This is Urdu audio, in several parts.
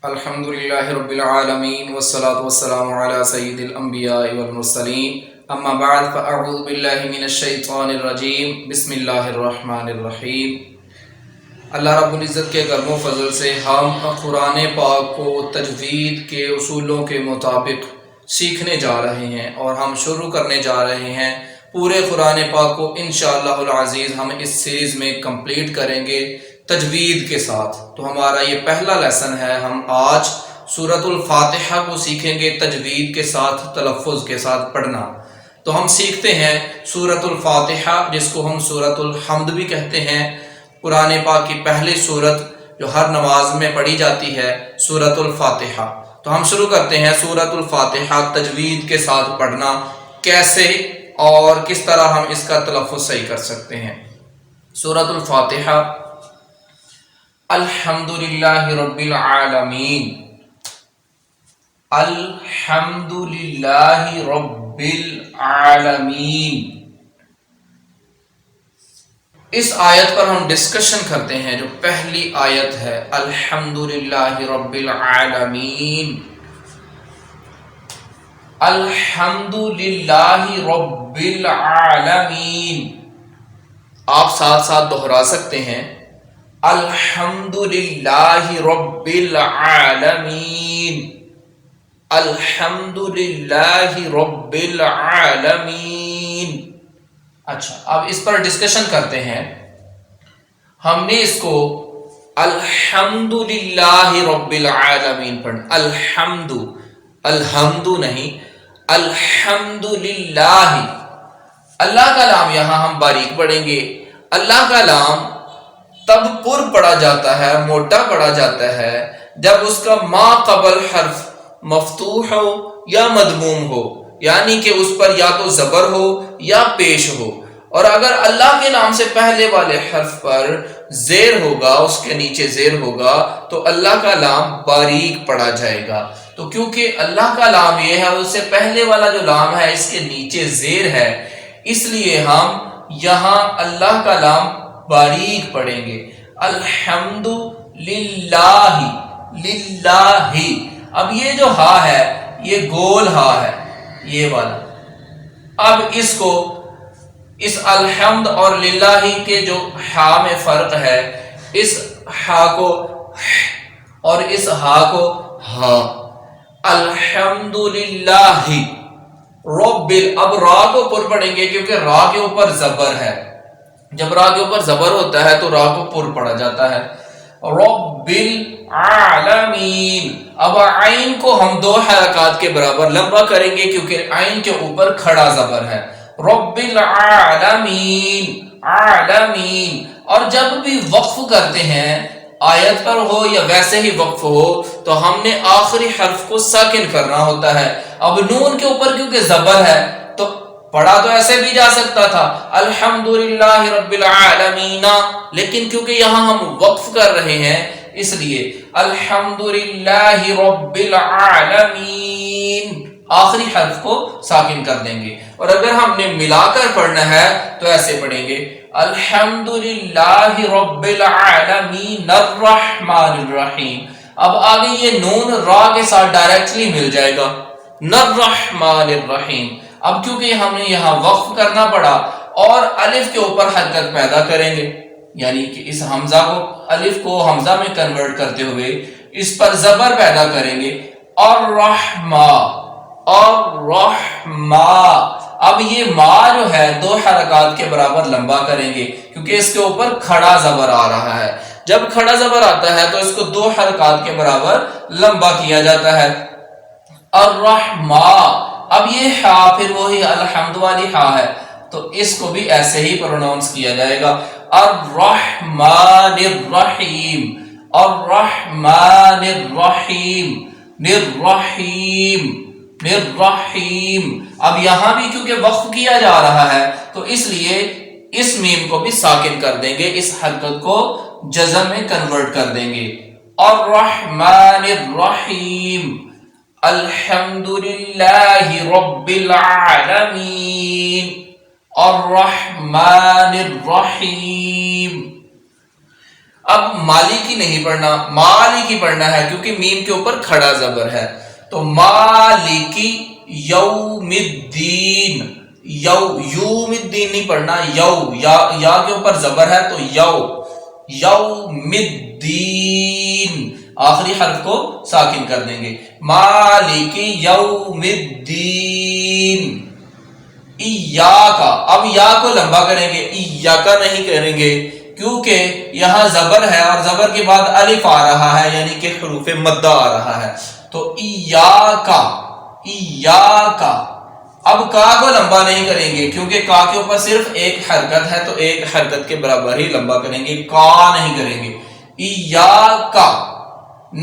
الحمدللہ رب العالمین والصلاة والسلام علی سید الانبیاء والمرسلین اما بعد فاعوذ باللہ من الشیطان الرجیم بسم اللہ الرحمن الرحیم۔ اللہ رب العزت کے کرم و فضل سے ہم قرآن پاک کو تجوید کے اصولوں کے مطابق سیکھنے جا رہے ہیں اور ہم شروع کرنے جا رہے ہیں پورے قرآن پاک کو انشاءاللہ العزیز ہم اس سیریز میں کمپلیٹ کریں گے تجوید کے ساتھ۔ تو ہمارا یہ پہلا لیسن ہے، ہم آج سورۃ الفاتحہ کو سیکھیں گے تجوید کے ساتھ، تلفظ کے ساتھ پڑھنا۔ تو ہم سیکھتے ہیں سورۃ الفاتحہ، جس کو ہم سورۃ الحمد بھی کہتے ہیں، قرآن پاک کی پہلی سورت جو ہر نماز میں پڑھی جاتی ہے، سورۃ الفاتحہ۔ تو ہم شروع کرتے ہیں سورۃ الفاتحہ تجوید کے ساتھ پڑھنا کیسے اور کس طرح ہم اس کا تلفظ صحیح کر سکتے ہیں۔ سورۃ الفاتحہ۔ الحمدللہ رب العالمین، الحمدللہ رب العالمین۔ اس آیت پر ہم ڈسکشن کرتے ہیں، جو پہلی آیت ہے الحمدللہ رب العالمین، الحمدللہ رب العالمین۔ آپ ساتھ ساتھ دہرا سکتے ہیں، الحمدللہ رب العالمین، الحمدللہ رب العالمین۔ اچھا، اب اس پر ڈسکشن کرتے ہیں۔ ہم نے اس کو الحمدللہ رب العالمین پڑھنا، الحمد نہیں، الحمدللہ۔ اللہ کا لام یہاں ہم باریک پڑھیں گے۔ اللہ کا لام تب پر پڑھا جاتا ہے، موٹا پڑھا جاتا ہے، جب اس کا ما قبل حرف مفتوح ہو یا مضموم ہو، یعنی کہ اس پر یا تو زبر ہو یا پیش ہو۔ اور اگر اللہ کے نام سے پہلے والے حرف پر زیر ہوگا، اس کے نیچے زیر ہوگا، تو اللہ کا لام باریک پڑھا جائے گا۔ تو کیونکہ اللہ کا لام یہ ہے، اس سے پہلے والا جو لام ہے اس کے نیچے زیر ہے، اس لیے ہم یہاں اللہ کا لام باریک پڑھیں گے۔ الحمد للہ، للہ۔ اب یہ جو ہا ہے یہ گول ہا ہے، یہ والا۔ اب اس کو، اس الحمد اور للہ کے جو ہا میں فرق ہے، اس ہا کو اور اس ہا کو ہا، الحمد للہ رب۔ اب را کو پر پڑھیں گے کیونکہ را کے اوپر زبر ہے، جب را کے اوپر زبر ہوتا ہے تو را کو پر پڑھا جاتا ہے، رب العالمین۔ اب عین کو ہم دو حرکات کے برابر لمبا کریں گے کیونکہ عین کے اوپر کھڑا زبر ہے، رب العالمین، عالمین۔ اور جب بھی وقف کرتے ہیں، آیت پر ہو یا ویسے ہی وقف ہو، تو ہم نے آخری حرف کو ساکن کرنا ہوتا ہے۔ اب نون کے اوپر کیونکہ زبر ہے تو پڑھا تو ایسے بھی جا سکتا تھا الحمدللہ رب العالمین، لیکن کیونکہ یہاں ہم وقف کر رہے ہیں اس لیے الحمدللہ رب العالمین، آخری حرف کو ساکن کر دیں گے۔ اور اگر ہم نے ملا کر پڑھنا ہے تو ایسے پڑھیں گے الحمدللہ رب العالمین الرحمن الرحیم۔ اب آگے یہ نون را کے ساتھ ڈائریکٹلی مل جائے گا، الرحمن الرحیم۔ اب کیونکہ ہم نے یہاں وقف کرنا پڑا اور الف کے اوپر حرکت پیدا کریں گے، یعنی کہ اس حمزہ کو، الف کو حمزہ میں کنورٹ کرتے ہوئے اس پر زبر پیدا کریں گے، الرحمہ، الرحمہ۔ اب یہ ما جو ہے دو حرکات کے برابر لمبا کریں گے کیونکہ اس کے اوپر کھڑا زبر آ رہا ہے۔ جب کھڑا زبر آتا ہے تو اس کو دو حرکات کے برابر لمبا کیا جاتا ہے، الرحمہ۔ اب یہ ہا پھر وہی الحمد والی ہا ہے، تو اس کو بھی ایسے ہی پروناؤنس کیا جائے گا، الرحمن الرحیم، الرحمن الرحیم، الرحیم، الرحیم۔ اب یہاں بھی کیونکہ وقف کیا جا رہا ہے تو اس لیے اس میم کو بھی ساکن کر دیں گے، اس حرکت کو جزم میں کنورٹ کر دیں گے، الرحمن الرحیم، الحمدللہ رب العالمین، الرحمن الرحیم۔ اب مالکی نہیں پڑھنا، مالکی پڑھنا ہے کیونکہ میم کے اوپر کھڑا زبر ہے، تو مالکی یوم الدین، یوم الدین نہیں پڑھنا، یا کے اوپر زبر ہے تو یوم الدین، آخری حرف کو ساکن کر دیں گے، مالکی یوم الدین، ایاکا، اب یا کو لمبا کریں گے، ایاکا نہیں کریں گے کیونکہ یہاں زبر ہے اور زبر کے بعد الف آ رہا ہے، یعنی کہ حروف مدہ آ رہا ہے، تو ایاکا، ایاکا، اب کا کو لمبا نہیں کریں گے کیونکہ کا کے اوپر صرف ایک حرکت ہے، تو ایک حرکت کے برابر ہی لمبا کریں گے، کا نہیں کریں گے، ایاکا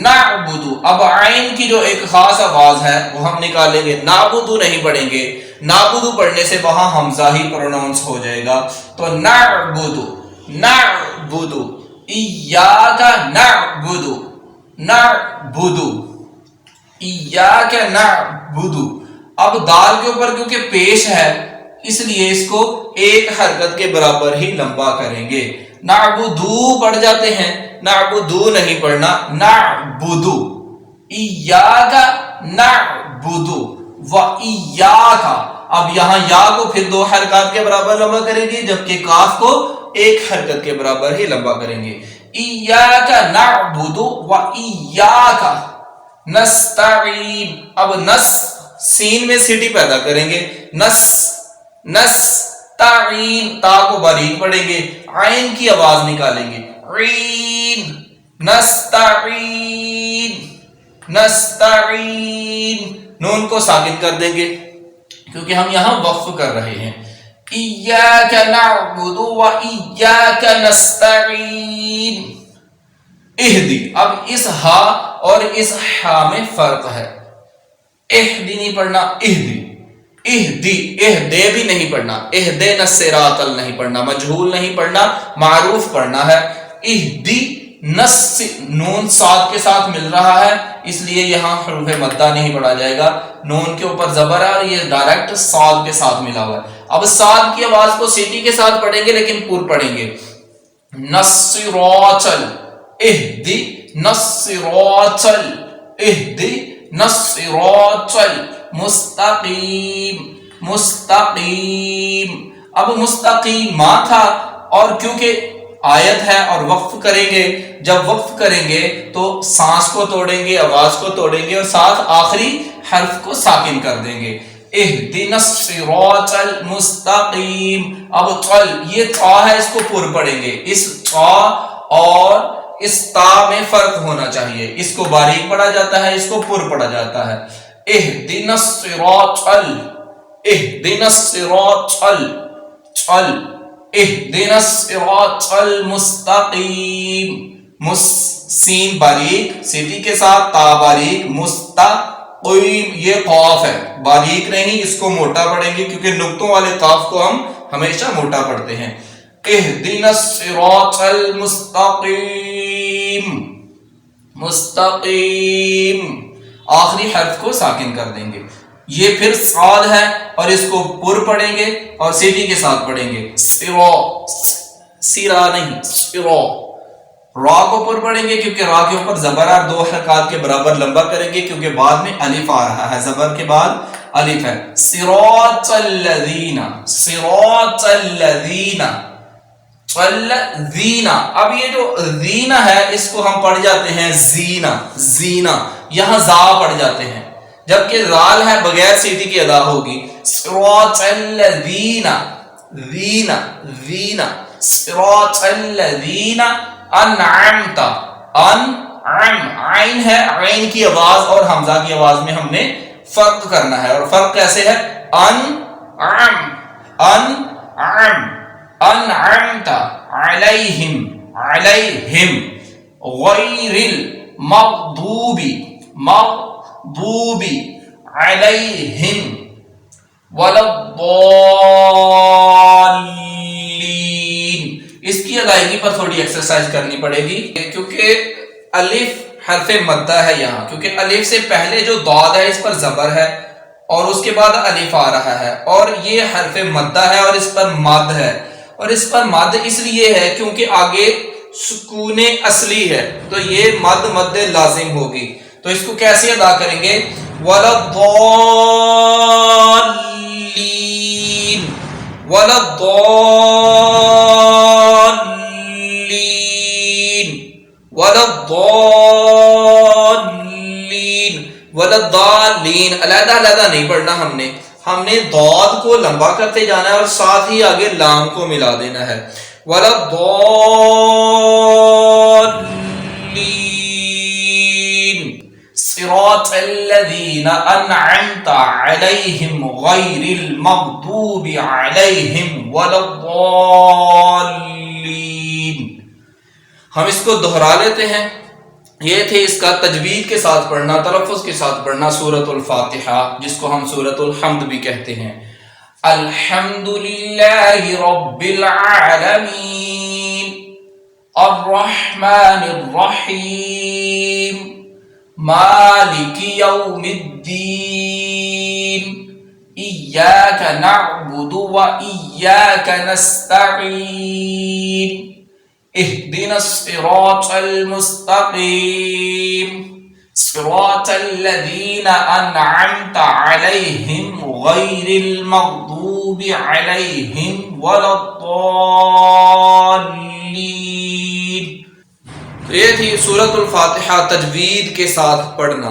نعبدو، اب عین کی جو ایک خاص آواز ہے وہ ہم نکالیں گے، نعبدو نہیں پڑھیں گے، نعبدو پڑھنے سے وہاں حمزہ ہی پروناؤنس ہو جائے گا، تو نعبدو، نعبدو، ایاک نعبدو، نعبدو، ایاک نعبدو، اب دال کے اوپر کیونکہ پیش ہے اس لیے اس کو ایک حرکت کے برابر ہی لمبا کریں گے، نعبدو پڑھ جاتے ہیں، نعبدو نہیں پڑھنا، نعبدو، ایاک نعبدو و ایاک، اب یہاں یا کو پھر دو حرکات کے برابر لمبا کریں گے جبکہ کاف کو ایک حرکت کے برابر ہی لمبا کریں گے، ایاک نعبدو و ایاک نستعین، اب نس سین میں سیٹی پیدا کریں گے، نستعین، تا کو باریک پڑھیں گے، عین کی آواز نکالیں گے، عین، نستعین، نستعین، نون کو ساکن کر دیں گے کیونکہ ہم یہاں وقف کر رہے ہیں، ایاک نعبد و ایاک نستعین، اہدی، اب اس ہا اور اس ہا میں فرق ہے، اہدی نہیں پڑھنا، اہدی، اہدی، اہدے بھی نہیں پڑھنا، اہدینا الصراط نہیں پڑھنا، مجہول نہیں پڑھنا، معروف پڑھنا ہے، اہدی، نس نون صاد کے ساتھ مل رہا ہے اس لیے یہاں حروف مدہ نہیں پڑھا جائے گا، نون کے اوپر زبر ہے اور یہ ڈائریکٹ صاد کے ساتھ ملا ہوا ہے، اب صاد کی آواز کو سیٹی کے ساتھ پڑھیں گے لیکن پور پڑھیں گے، نصراطل، اہدی نصراطل، اہدی نصراطل مستقیم، مستقیم، اب مستقیم ماں تھا اور کیونکہ آیت ہے اور وقف کریں گے، جب وقف کریں گے تو سانس کو توڑیں گے، آواز کو توڑیں گے اور ساتھ آخری حرف کو ساکن کر دیں گے، اہدنا الصراط المستقیم، اب طل، یہ طا ہے اس کو پر پڑھیں گے، اس طا اور اس تا میں فرق ہونا چاہیے، اس کو باریک پڑھا جاتا ہے، اس کو پر پڑھا جاتا ہے، اہدنا الصراط اہدنا الصراط اہدنا الصراط المستقیم، سین باریک سیٹی کے ساتھ، تا باریک، مستقیم، یہ قاف ہے باریک نہیں، اس کو موٹا پڑھیں گے کیونکہ نقطوں والے قاف کو ہم ہمیشہ موٹا پڑھتے ہیں، اہدنا الصراط المستقیم، مستقیم، آخری حرف کو ساکن کر دیں گے، یہ پھر صاد ہے اور اس کو پر پڑھیں گے اور سیٹی کے ساتھ پڑھیں گے، سرا، سرا نہیں، سرا، را کو پر پڑھیں گے کیونکہ را کے اوپر زبر اور دو حرکات کے برابر لمبا کریں گے کیونکہ بعد میں الف آ رہا ہے، زبر کے بعد الف ہے، صراط الذین، صراط الذین، الذین، اب یہ جو زینہ ہے اس کو ہم پڑھ جاتے ہیں زینہ، زینہ، یہاں زا پڑھ جاتے ہیں جبکہ زال ہے بغیر سیٹی کی ادا ہوگی، صراط الذین، زینہ، زینہ، صراط الذین انعمت، انعم، عین ہے، عین کی آواز اور حمزہ کی آواز میں ہم نے فرق کرنا ہے اور فرق کیسے ہے، انعم، انعم، انعمت علیہم، علیہم، غیر المغضوب، مغضوب علیہم ولا الضالین، اس کی ادائیگی پر تھوڑی ایکسرسائز کرنی پڑے گی کیونکہ الف حرف مدہ ہے یہاں، کیونکہ الف سے پہلے جو ضاد ہے اس پر زبر ہے اور اس کے بعد الف آ رہا ہے اور یہ حرف مدہ ہے اور اس پر مد ہے، اور اس پر مد اس لیے ہے کیونکہ آگے سکون اصلی ہے تو یہ مد مد لازم ہوگی، تو اس کو کیسے ادا کریں گے؟ وَلَضَّالِّينَ وَلَضَّالِّينَ وَلَضَّالِّينَ وَلَضَّالِّينَ علیحدہ علیحدہ نہیں پڑھنا، ہم نے ضاد کو لمبا کرتے جانا ہے اور ساتھ ہی آگے لام کو ملا دینا ہے۔ وَلَضَّالِّينَ صِرَاطَ الَّذِينَ أَنْعَمْتَ عَلَيْهِمْ غَيْرِ الْمَغْضُوبِ عَلَيْهِمْ وَلَا الضَّالِّينَ۔ ہم اس کو دہرا لیتے ہیں، یہ تھے اس کا تجوید کے ساتھ پڑھنا، تلفظ کے ساتھ پڑھنا سورۃ الفاتحہ، جس کو ہم سورۃ الحمد بھی کہتے ہیں۔ الحمد للہ رب العالمین الرحمن الرحیم مالک یوم الدین ایاک نعبد و ایاک نستعین اهدنا الصراط المستقيم صراط الذين أنعمت عليهم غير المغضوب عليهم ولا الضالين۔ تو یہ تھی سورۃ الفاتحہ تجوید کے ساتھ پڑھنا۔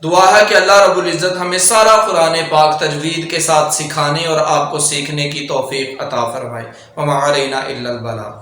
دعا ہے کہ اللہ رب العزت ہمیں سارا قرآن پاک تجوید کے ساتھ سکھانے اور آپ کو سیکھنے کی توفیق عطا فرمائے۔ وما علینا الا البلاغ۔